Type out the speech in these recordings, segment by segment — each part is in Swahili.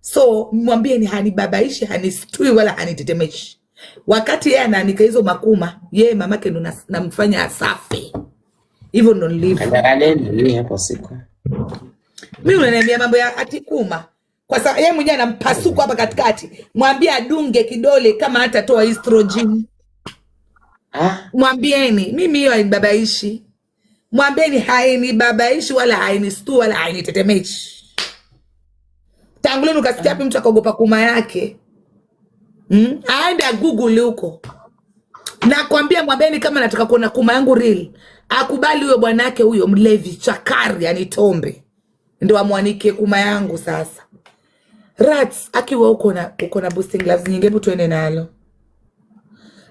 So mwambie ni hanibabaishi, hanistui wala hanitetemeshi. Wakati yeye anaandika hizo makuma, yeye mamake ndo namfanya asafi. Hivyo ndo nilivyo. Kandaraleni hapo siku. Mimi unaniambia mambo ya atikuma. Kwa sababu yeye mwenyewe anampasuko hapa katikati. Mwambie adunge kidole kama hatatoa estrogen. Mwambieni, mimi hiyo hainibabaishi. Mwambieni hainibabaishi wala hainistu wala hainitetemeshi. Tangu leo ukasikia mtu akaogopa kuma yake. Aende Google huko. Na kwambia mwambieni kama nataka kuona kuma yangu real. Akubali huyo bwanake huyo mlevi chakari anitombe. Ndio amwanike kuma yangu sasa. Rats akiwa uko na boosting gloves nyingi, hebu tuende nalo.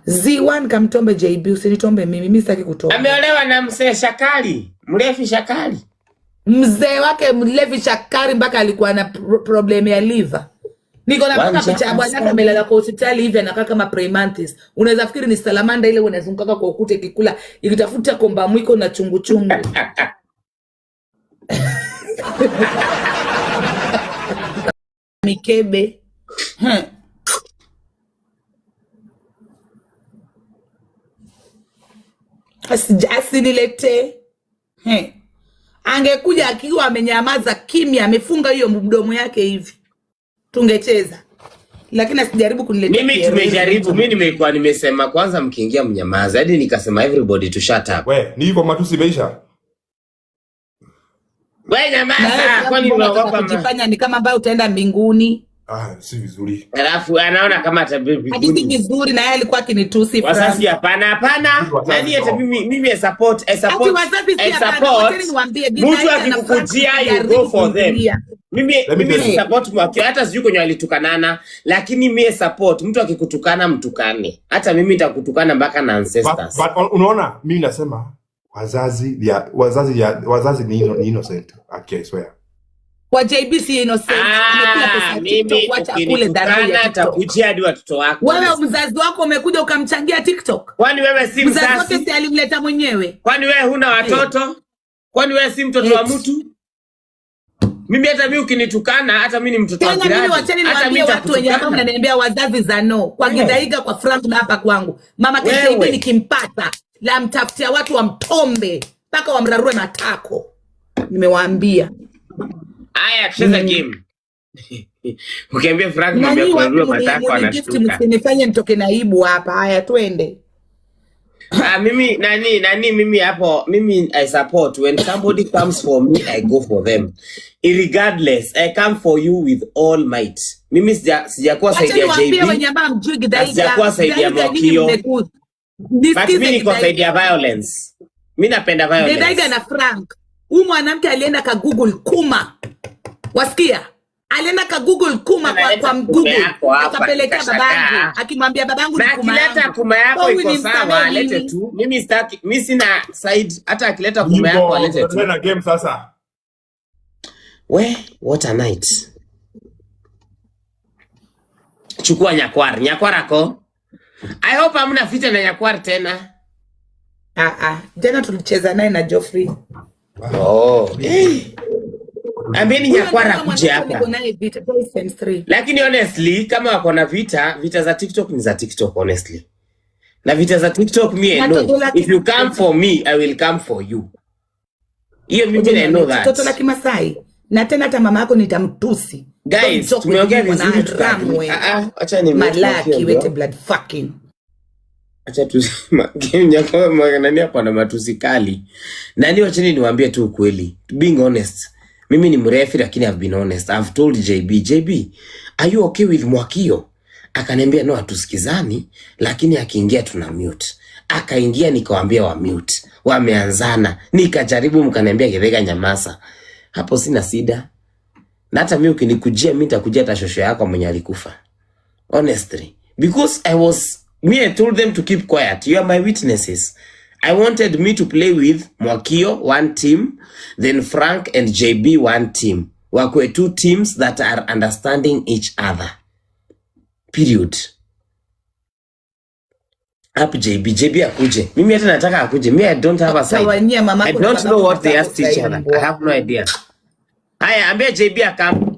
Z1 kamtombe JB, usinitombe mimi sitaki kutomba. Ameolewa na mzee Shakari, mlevi Shakari. Mzee wake mlevi Shakari mpaka alikuwa na problem ya liver. Niko na mpaka picha ya bwana amelala kwa hospitali hivi anakaa kama premantis. Unaweza fikiri ni salamander ile unazunguka kwa ukute kikula ikitafuta komba mwiko na chungu chungu. Mikebe. Asinilete. Angekuja akiwa amenyamaza kimya, amefunga hiyo mdomo yake hivi, tungecheza. Lakini asijaribu kuniletea. Mimi tumejaribu, mimi nimekuwa nimesema kwanza mkiingia mnyamaza. Hadi nikasema everybody to shut up. We, ni hivyo matusi imeisha. Wewe nyamaza, kwani unaogopa kujifanya ni kama ambaye utaenda mbinguni? Si vizuri. Alafu anaona kama atabibi. Hadi si vizuri na yeye alikuwa akinitusi. Wasasi hapana. Nani hata mimi support. Mtu akikukujia you go for them. Mimi support mwaki, hata sijui kwenye alitukanana, lakini mimi support mtu akikutukana mtukane. Hata mimi nitakutukana mpaka na ancestors. But unaona mimi nasema wazazi ni innocent. Okay, swear. Kwa JB si innocent. Amekula pesa TikTok wacha kule ndani ya atakujia hadi watoto wako. Wewe mzazi wako umekuja ukamchangia TikTok. Kwani wewe si mzazi? Mzazi wake si alimleta mwenyewe. Kwani wewe huna watoto? Kwani wewe si mtoto wa mtu? Mimi hata mimi ukinitukana hata mimi ni mtoto wa jirani. Hata mimi watu wenye ambao mnaniambia wazazi za no. Kwa Gidaiga kwa Frank na hapa kwangu. Mama KCB nikimpata la mtafutia watu wa mtombe mpaka wamrarue matako. Nimewaambia. Aya kucheza game. Ukiambia Frank mwambie kurarue matako anashtuka. Msinifanye nitoke naibu hapa. Haya twende. Mimi hapo mimi I support when somebody comes for me I go for them irregardless. I come for you with all might. Mimi sijakuwa saidia JB, sijakuwa saidia Mwakio, but mimi niko saidia violence. Mimi napenda violence. Gidaiga na Frank huyu mwanamke alienda ka Google kuma, wasikia? Alienda ka Google kuma kwa Google akapeleka babangu akimwambia babangu ni kuma yangu. Akileta kuma yako iko sawa alete tu. Mimi sitaki, mimi sina side. Hata akileta kuma yako alete tu. Tuna game sasa. What a night. Chukua nyakwarako. I hope hamna vita na nyakwar tena. Jana tulicheza naye na Geoffrey. Ameni nyakwara kuja hapa. Lakini honestly kama wako na vita za TikTok ni za TikTok honestly. Na vita za TikTok me know. If you come for me I will come for you. Hiyo mimi I know that. Toto la Kimasai. Na tena hata mama yako nitamtusi. Guys, tumeongea vizuri tukamwe. Acha ni malaki wete blood fucking. Acha tu game nyako mwanani hapa na matusi kali. Nani wacheni niwaambie tu ukweli. Being honest. Mimi ni mrefu lakini I've been honest. I've told JB, are you okay with Mwakio? Akaniambia no hatusikizani lakini akiingia tuna mute. Akaingia nikawaambia wa mute. Wameanzana. Nikajaribu mkaniambia Gidaiga nyamaza. Hapo sina sida. Na hata mimi ukinikujia mimi nitakujia hata shosho yako mwenye alikufa. Honestly, because I told them to keep quiet. You are my witnesses. I wanted me to play with Mwakio one team, then Frank and JB one team. Wakwe two teams that are understanding each other. Period. Up JB akuje. Mimi hata nataka akuje. Me I don't have a side. I don't know what they asked each other. I have no idea. Haya ambia JB akam.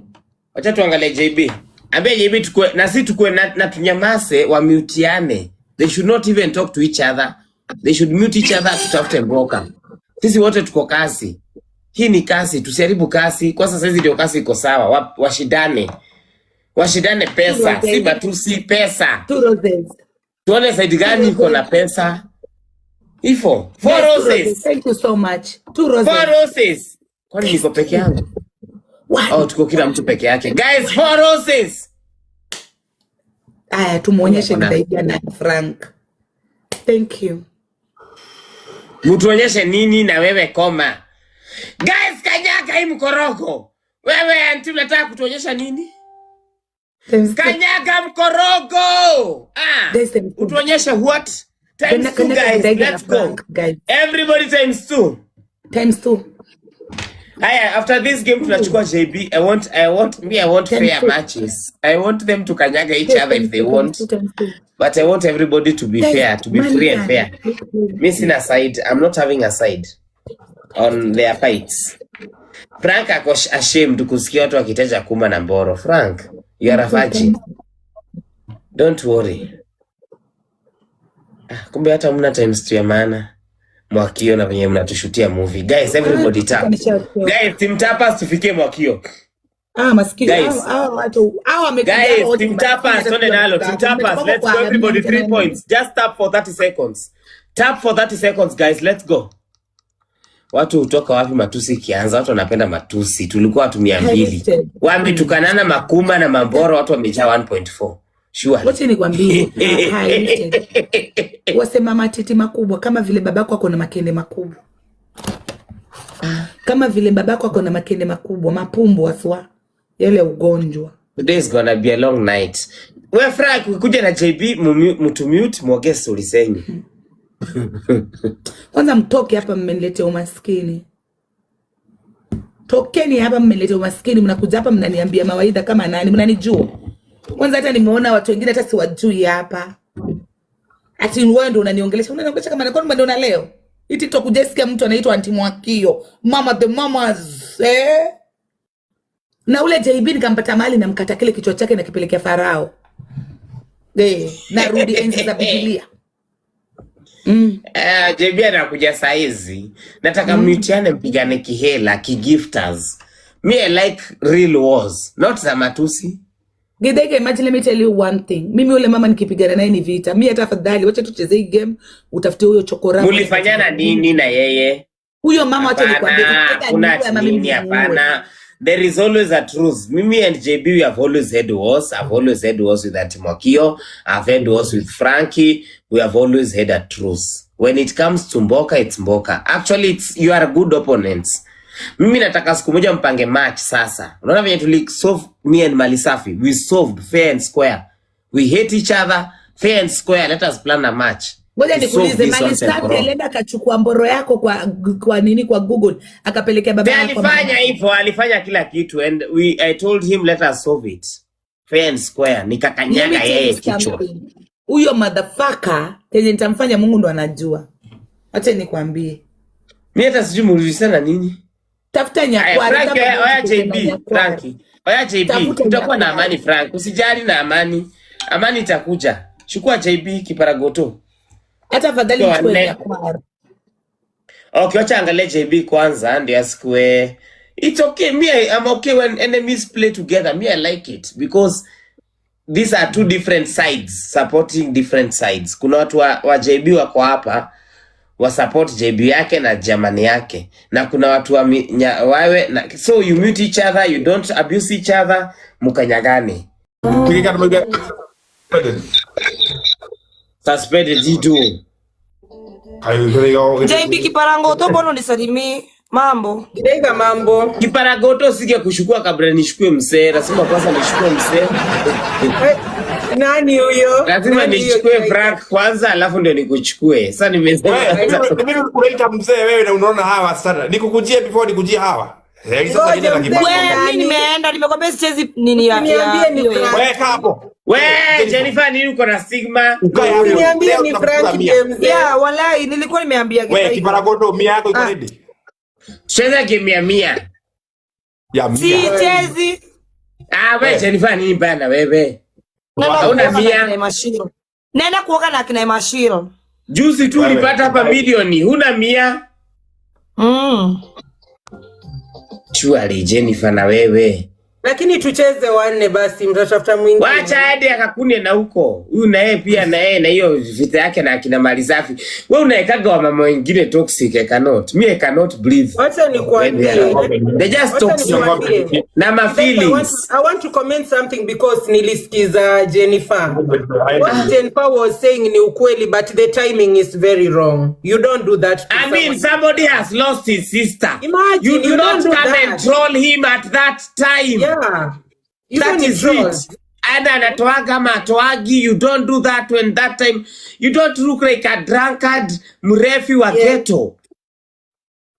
Wacha tuangalie JB. Ambia JB tukue na si tukue na tunyamase wa mutiane. They should not even talk to each other. They should mute each other, tutafute mboka. Sisi wote tuko kasi. Hii ni kasi, tusiharibu kasi. Kwa sasa hizi ndio kasi iko sawa. Washidane. Washidane pesa, si matusi pesa. Tuone side gani iko na pesa. Ifo, 4 roses. Thank you so much. 2 roses. 4 roses. Kwani niko peke yangu? Oh, tuko kila mtu peke yake. Guys, 4 roses. Aya, tumuonyeshe kidaidia na Frank. Thank you. Mtuonyeshe nini na wewe koma. Guys, kanyaga hii mkorogo. Wewe anti unataka kutuonyesha nini? Kanyaga mkorogo. Utuonyeshe what? Times 2 guys. Let's go. Everybody times 2. Times 2. Haya, after this game tunachukua JB. I want fair matches. I want them to kanyaga each other if they want. But I want everybody to be fair, to be free and fair. Missing a side. I'm not having a side on their fights. Frank ako ashamed kusikia watu wakitaja Kuma na Mboro. Frank, you are a virgin. Don't worry. Kumbe hata mna times 2 ya maana. Mwakio na venye mnatushutia movie. Guys, everybody tap. Guys, team tapas tufikie Mwakio. Masikio. Watu wamekuja. Guys, team tapas sonde nalo. Team tapas, let's go everybody 3 points. Just tap for 30 seconds. Tap for 30 seconds guys, let's go. Watu utoka wapi matusi kianza? Watu wanapenda matusi. Tulikuwa watu 200. Wametukanana Makuma na Mamboro, watu wamejaa 1.4. Sure. Wote nikwambie. Wasema matiti makubwa kama vile babako ako na makende makubwa. Kama vile babako ako na makende makubwa, mapumbo aswa. Yale ugonjwa. Today is gonna be a long night. We Frank, ukikuja na JB mute muongee story zenyu. Kwanza mtoke hapa mmeniletea umaskini. Tokeni hapa mmeniletea umaskini, mnakuja hapa mnaniambia mawaidha kama nani? Mnanijua? Kwanza hata nimeona watu wengine hata siwajui hapa. Ati wewe ndio unaniongelesha kama nani ndio na leo. Hii TikTok ujesikia mtu anaitwa Auntie Mwakio. Mama the mamas, Na ule JB nikampata mahali na mkata kile kichwa chake na kipelekea Farao. Narudi enzi za Biblia. JB anakuja saizi. Nataka mutiane mpigane kihela, kigifters. Me I like real wars, not za matusi. Gidege, imagine, let me tell you one thing. Mimi ule mama nikipigana naye ni vita. Mimi hata afadhali wacha tucheze hii game, utafute huyo chokora. Mulifanyana nini na yeye? Huyo mama wacha nikwambie kuna nini hapana. There is always a truth. Mimi and JB we have always had wars. I've always had wars with Auntie Mwakio. I've had wars with Frankie. We have always had a truth. When it comes to Mboka, it's Mboka. Actually, you are good opponents. Mimi nataka siku moja mpange match sasa. Unaona venye tulisolve me and Malisafi. We solved fair and square. We hate each other fair and square. Let us plan a match. Ngoja nikuulize, Malisafi alienda akachukua Mboro yako kwa nini kwa Google akapelekea baba yako. Alifanya hivyo, alifanya kila kitu and I told him let us solve it. Fair and square. Nikakanyaga yeye kichwa. Huyo motherfucker kenye nitamfanya Mungu ndo anajua. Acha nikwambie. Mimi hata sijui mulizana nini. Tafuta nyakwari. Oya JB, Frankie. Oya JB, tutakuwa na amani Frank. Usijali na amani. Amani itakuja. Chukua JB kiparagoto. Hata fadhali chukue nyakwari. Okay, wacha angalia JB kwanza ndio asikue. It's okay. I'm okay when enemies play together. Me I like it because these are two different sides supporting different sides. Kuna watu wa JB wako hapa wa support JB yake na Germany yake, na kuna watu wawe so you mute each other, you don't abuse each other, mukanyagane. Suspended jitu. JB Kiparagoto, mbona nisalimi mambo? Kidega mambo. Kiparagoto sige kushukua kabla nishukue msee, lazima kwanza nishukue msee. Nani huyo? Lazima nichukue Frank kwanza alafu ndio nikuchukue. Sasa nimesema mimi nikuita mzee wewe na unaona hawa sana. Nikukujie before nikujie hawa. Sasa jina la kibao. Wewe nimeenda nimekwambia sichezi nini ya. Wewe hapo. Wewe Jennifer nini uko na stigma? Niambie ni Frank mzee. Ya wallahi nilikuwa nimeambia wewe Kiparagoto 100 yako iko ready. Cheza game ya 100. Ya 100. Si chezi. Wewe Jennifer nini bana wewe? Hauna mia. Nenda kuoga na kina Mashiro. Juzi tu ulipata hapa milioni, huna mia. Chuali Jennifer na wewe. Lakini tucheze wanne basi, mtatafuta mwingine. Wacha hadi akakune na huko. Huyu na yeye pia na yeye na hiyo vita yake na akina mali safi. Wewe unaekaga wa mama wengine toxic, I cannot. Me I cannot breathe. Wacha nikwambie. They just toxic. Na ma feelings. I want to comment something because nilisikiza Jennifer. What Jennifer was saying ni ukweli, but the timing is very wrong. You don't do that to mean, somebody has lost his sister. Imagine, you do not come and troll him at that time. Yeah. That is it. And anatoaga matoagi, you don't do that when that time. You don't look like a drunkard mrefi wa ghetto.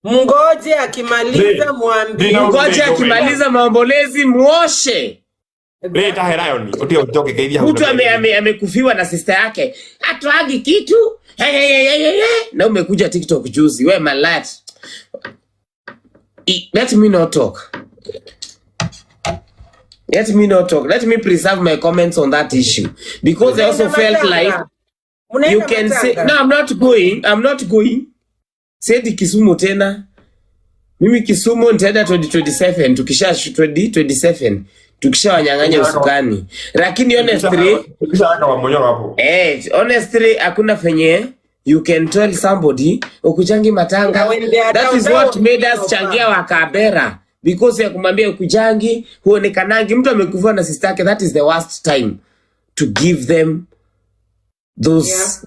Mngoje akimaliza mwambie. Mngoje akimaliza maombolezi muoshe. Leta herayoni. Uti utoke kaidia. Mtu amekufiwa na sister yake. Atoagi kitu. Na umekuja TikTok juzi. We malat. Let me not talk. Let me not talk. Let me preserve my comments on that issue. Because I also felt like you can say, no, I'm not going. I'm not going. Said Kisumu tena. Mimi Kisumu nitaenda 2027. Tukisha 2027. Tukisha wanyang'anya usukani. Lakini honestly, hakuna fenye you can tell somebody ukuchangi matanga. That is what made us changia wakabera. Because ya kumwambia ukujangi, huonekanangi, mtu amekufa na sister yake, that is the worst time to give them those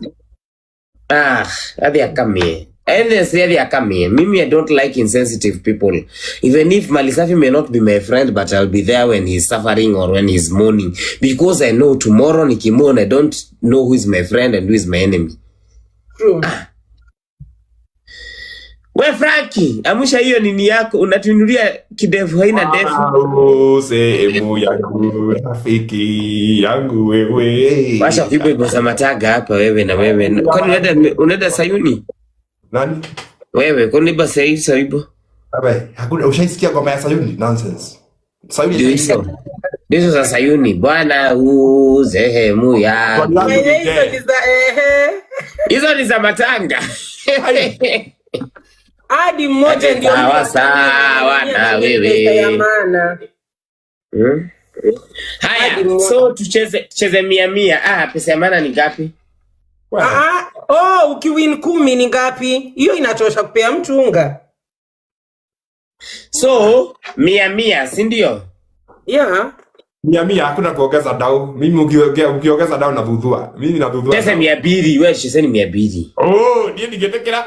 they are coming. And they are coming. Mimi, I don't like insensitive people. Even if Malisafi may not be my friend, but I'll be there when he's suffering or when he's mourning. Because I know tomorrow nikimona, I don't know who is my friend and who is my enemy. True. We Frankie, amusha hiyo nini yako, unatuinulia kidevu haina defu. Sehemu yangu, rafiki yangu wewe. Washa kibo ibosa mataga hapa wewe na wewe. Kwani unaenda Sayuni? Nani? Wewe, kwani iba Sayuni? Hakuna, ushaisikia ngoma ya Sayuni? Nonsense. Sayuni hizo. Hizo za Sayuni, bwana sehemu ya. Hizo ni za matanga. Hadi mmoja ndio sawa na wewe. Haya, so tucheze 100. Pesa ya maana ni ngapi? Ukiwin 10 ni ngapi? Hiyo inatosha kupea mtu unga. So 100, si ndio? Yeah. 100 hakuna kuongeza dau. Mimi ukiongeza dau na dhudhua. Mimi na dhudhua. Pesa 200, wewe shiseni 200. Ndiye ningetekela.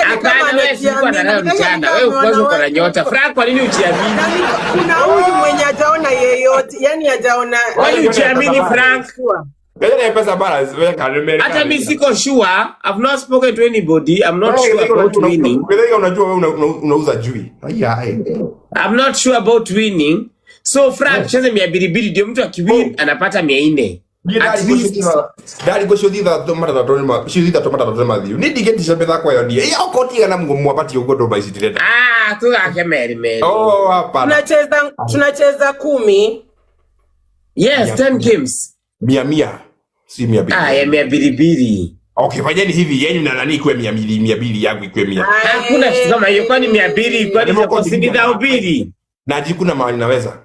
Hapana, wewe sikuwa na nayo mchana. Wewe kwanza uko na nyota. Frank, kwa nini ujiamini? Kuna huyu mwenye hajaona yeyote, yani hajaona. Why ujiamini Frank? Gaya pesa balance, wewe kaleme. Hata mimi siko sure. I've not spoken to anybody. I'm not sure about winning. Wewe unajua wewe unauza jui. I'm not sure about winning. So Frank, cheze 200 ndio mtu akiwin anapata 400. Dari go show thitha tomata tomata thiu. Ni digetisha betha kwa yoni. Iyo kotiga na mgumu apati ugodo by sitireta. Tugake meri. Hapana. Tunacheza 10. Yes, 10 games. 100. Si 200. Ya 200. Okay, fanyeni hivi yenu na nani kwa 200 yangu ikwe 100. Hakuna kitu kama hiyo, kwani 200 kwani za kusingiza 200. Najikuna mahali naweza.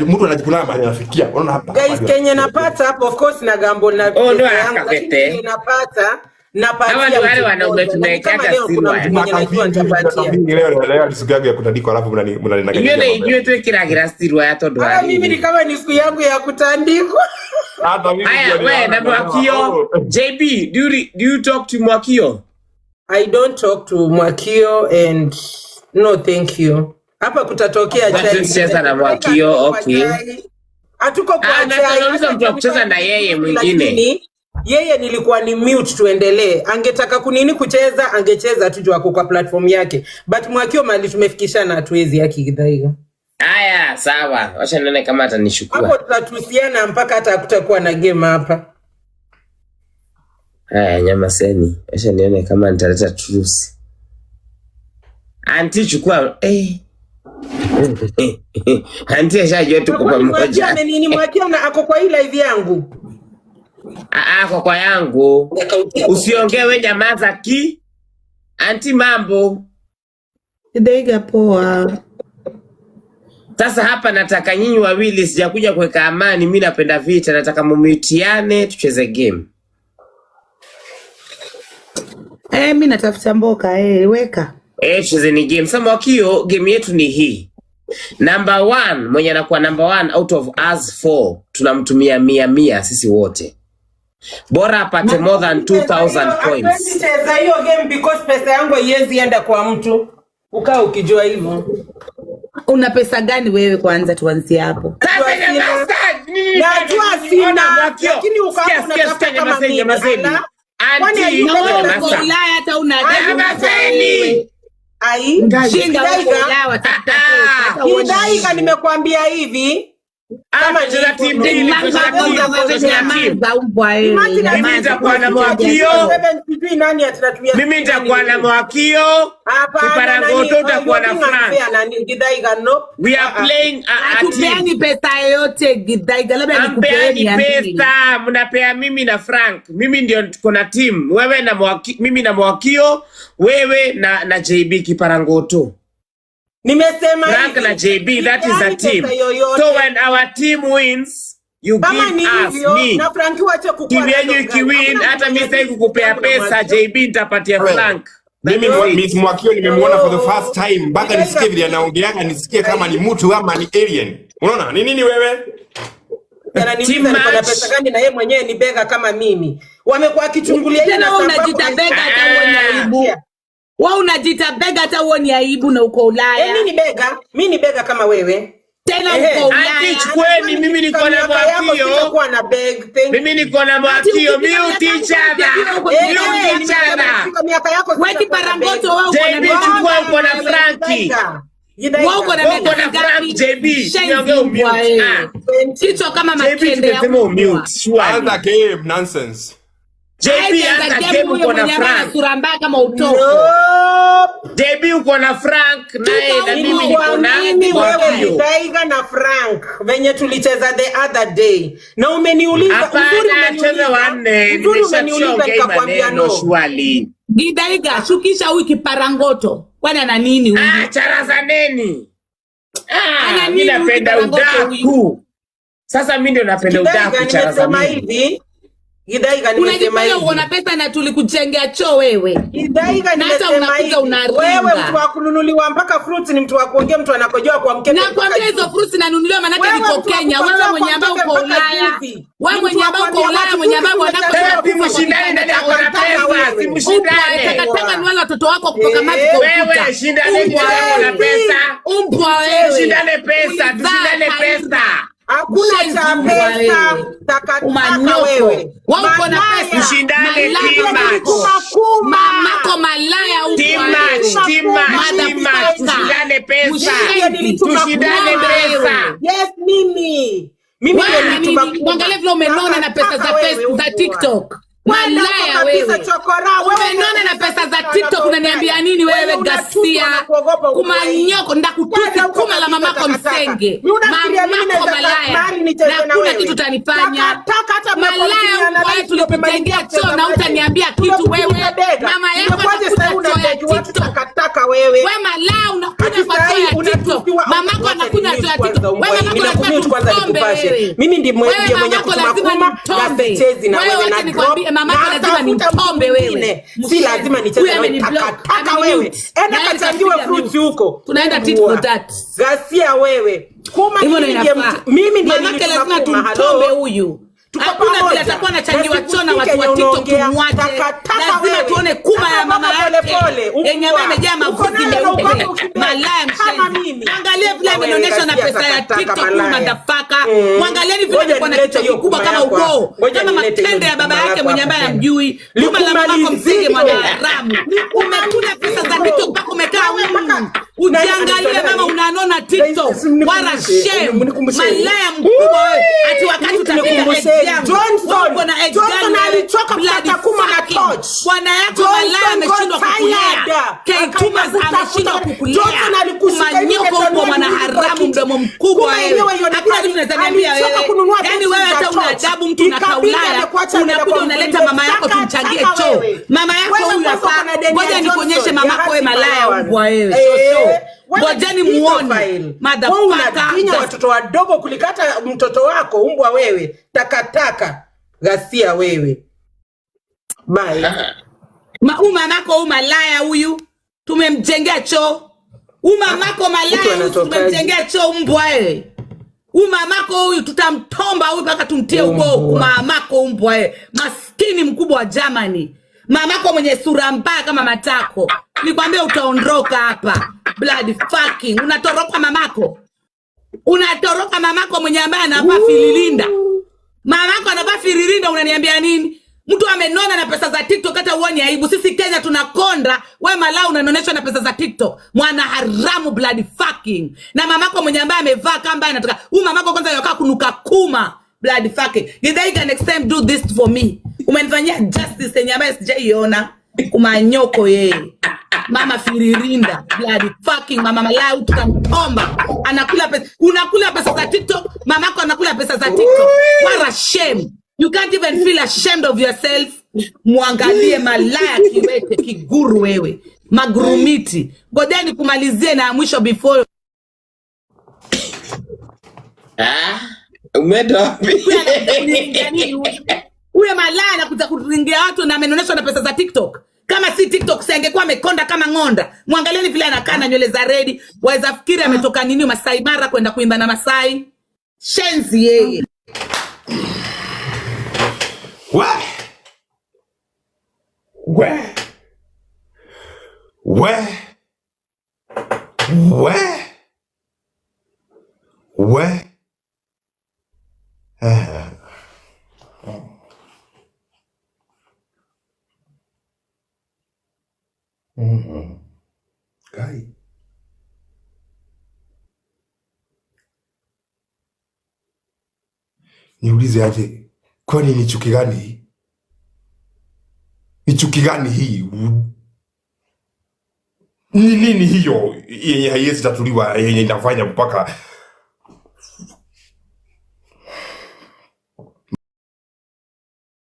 Mtu anajikuna mahali anafikia. Unaona hapa. Guys, Kenya napata hapo of course na gambo na ndio akapete. Napatia wale wanaume tunaekata silwa. Leo ni siku yangu ya kutandikwa alafu mnaninaga. Hiyo tu kiragira silwa ya todo. Mimi ni kama ni siku yangu ya kutandikwa. Hata mimi wewe na Mwakio. JB, do you talk to Mwakio? I don't talk to Mwakio and no thank you. Hapa kutatokea chai. Tucheza na Mwakio, okay. Hatuko kwa chai. Tunauliza mtu kucheza na yeye mwingine. Yeye nilikuwa ni mute tuendelee. Angetaka kunini kucheza, angecheza tu juu kwa platform yake. But Mwakio mali tumefikishana hatuwezi yake kidhaiga. Haya, sawa. Wacha nione kama atanishukua. Hapo tutatusiana mpaka hata hakutakuwa na game hapa. Haya, nyamaseni. Wacha nione kama nitaleta truce. Anti chukua Anti ashajua tuko pamoja. Nini mwakio na ako kwa hii live yangu? Ako kwa yangu. Usiongee wewe, nyamaza Anti mambo. Gidaiga poa. Sasa hapa nataka nyinyi wawili, sijakuja kuweka amani, mimi napenda vita, nataka mumitiane tucheze game. Mimi natafuta mboka weka. Tuchezeni game. Sasa Mwakio, game yetu ni hii. Number 1, mwenye anakuwa number 1 out of us 4, tunamtumia 100 sisi wote. Bora apate more than 2000 points. Nicheza hiyo game because pesa yangu haiwezi enda kwa mtu. Ukaa ukijua hivyo. Una pesa gani wewe kwanza tuanzie hapo? Najua sina, lakini ukaa unatafuta kama mimi. Anti uko Ulaya hata una gani? Ai, shinda uko Ulaya watafuta pesa. Gidaiga nimekwambia hivi. Kama jela team mbili mimi nitakuwa na Mwakio. Mimi nitakuwa na Mwakio. Kiparangoto utakuwa na Frank. We are playing a team. Tupeani pesa yote Gidaiga, labda nikupeeni pesa. Mnapea mimi na Frank. Mimi ndio tuko na team. Wewe na Mwakio, mimi na Mwakio, wewe na JB Kiparangoto. Nimesema Frank na JB, that is a team. So when our team wins, you give us me. Na Frank wacha kukua. Kiwenyu ikiwin, hata mimi sasa kukupea pesa, JB nitapatia Frank. Mimi Mwakio nimemuona for the first time. Mpaka nisikie vile anaongeanga, nisikie kama ni mtu ama ni alien. Unaona? Ni nini wewe? Ananiuliza niko na pesa gani na yeye mwenyewe ni bega kama mimi. Wamekuwa kichungulia ile na sababu unajita bega hata uone aibu. Wewe unajita bega hata uone aibu na uko Ulaya. Mimi ni bega, mimi ni bega kama wewe. Tena uko Ulaya. Anti chukweni, mimi niko na Mwakio. Mimi niko na Mwakio, mimi teacher. Wewe Kiparangoto wewe uko na JB chukua uko na Franki. Wewe uko na mega Frank JB. Kichwa kama makende ya anza game nonsense. JB anza game uko na Frank. Sura mbaya kama utoko. JB uko na Frank naye na mimi niko na Mwakio. Gidaiga na Frank venye tulicheza the other day. Na umeniuliza uzuri umeniuliza wanne. Nimeshachoka nikakwambia no. Gidaiga shukisha huyu Kiparangoto. Kwani ana nini huyu? Charazaneni. Mimi napenda udaku. Sasa mimi ndio napenda udaku Charazaneni. Gidaiga nimesema hivi. Una pesa na tulikujengea choo wewe. Gidaiga nimesema hivi. Wewe mtu wa kununuliwa mpaka fruits ni mtu wa kuongea, mtu anakojoa kwa mkebe. Na kwambia hizo fruits nanunuliwa maana yake niko Kenya. Wewe mwenye ambao uko Ulaya. Wewe mwenye ambao uko Ulaya, mwenye ambao unataka kushindana ndani ya pesa, simshindane. Nataka ni wale watoto wako kutoka maji kwa ukuta. Wewe shindane na pesa. Umbwa wewe. Shindane pesa, tushindane pesa. Hakuna cha pesa, takataka wewe. Wao uko na pesa. Tushindane Mamako malaya uko. Tushindane pesa. Tushindane pesa. Yes, mimi ndio nituma. Mwangalie vile umenona na pesa za Facebook za TikTok. Malaya wewe. Umenona na pesa za TikTok unaniambia nini wewe Gasia? Kumanyoko ndakutusi kuma la mamako msenge. Mamako malaya. Na kuna kitu utanifanya. Malaya wewe tulipotengea choo na utaniambia kitu wewe. Mama yako anakuja TikTok. Wewe malaya unakuja kwa TikTok. Mamako anakuja kwa TikTok. Wewe mamako anakuja kupashe. Mimi ndiye mwenye kutuma kuma na pechezi na wewe na drop. Mama lazima nimtombe wewe. Si lazima nicheze wewe taka wewe. Enda kachangiwe fruits huko. Tunaenda tit for that. Gasia wewe. Kuma mimi ndiye mama lazima tumtombe huyu. Hakuna vile atakuwa anachangiwa chona watu wa TikTok tumwache. Lazima tuone kuma ya mama yake. Yenye amejaa mafuti meupe. Malaya mshenzi. Angalia vile ameonyesha na pesa ya TikTok madafaka. Mwangalieni vile amekuwa na kichwa kikubwa kama ukoo. Kama matende ya baba yake mwenye ambaye hamjui. Kuma la mamako msenge mwana haramu. Umekula pesa za TikTok mpaka umekaa Ujiangalie mama, unanona TikTok. Wala shame. Malaya mkubwa wewe. Ati wakati utafika exam. Johnson alichoka kupata kuma na torch. Bwana yako malaya ameshindwa kukulea. K-Tumas ameshindwa kukulea. Johnson alikushika Manyoko huko mwana haramu, mdomo mkubwa wewe. Hapa hivi unazaniambia wewe. Yaani wewe hata una adabu, mtu unakaa Ulaya. Unakuja unaleta mama yako tumchangie choo. Mama yako huyu hapa. Ngoja nikuonyeshe mamako wewe malaya mbwa wewe. Ngojeni muone. Motherfucker. Watoto wadogo kulikata mtoto wako mbwa wewe. Takataka. Ghasia wewe. Bye. Mamako huyu malaya huyu. Tumemjengea choo. Mamako malaya huyu tumemjengea choo mbwa wewe. Mamako huyu tutamtomba huyu mpaka tumtie huko. Mamako mbwa wewe. Maskini mkubwa wa Germany. Mamako mwenye sura mbaya kama matako. Nikwambia utaondoka hapa. Bloody fucking. Unatoroka mamako. Unatoroka mamako mwenye ambaye anavaa fililinda. Mamako anavaa fililinda, unaniambia nini? Mtu amenona na pesa za TikTok hata uone aibu. Sisi Kenya tunakonda, wewe malao unanoneshwa na pesa za TikTok. Mwana haramu bloody fucking. Na mamako mwenye ambaye amevaa kamba anataka. Mamako kwanza yakaa kunuka kuma. Bloody fucking. Did they can next time do this for me? Umenifanyia justice yenye ambaye sijaiona. Kumanyoko yeye. Mama firirinda. Bloody fucking mama malaya tutamtomba. Anakula pesa. Unakula pesa za TikTok. Mamako anakula pesa za TikTok. What a shame. You can't even feel ashamed of yourself. Muangalie malaya kiwete kiguru wewe. Magurumiti. Ngojeni kumalizie na mwisho before. Umeenda wapi? Uwe malaya anakuja kuringia watu na amenoneshwa na pesa za TikTok. Kama si TikTok singekuwa amekonda kama ng'onda. Muangalieni vile anakaa na nywele za red. Waweza fikiri ametoka nini Masai Mara kwenda kuimba na Masai. Shenzi yeye. Kai. Niulize aje, kwani ni chuki gani hii? Ni chuki gani hii? Ni nini hiyo yenye haiwezi tatuliwa, yenye inafanya mpaka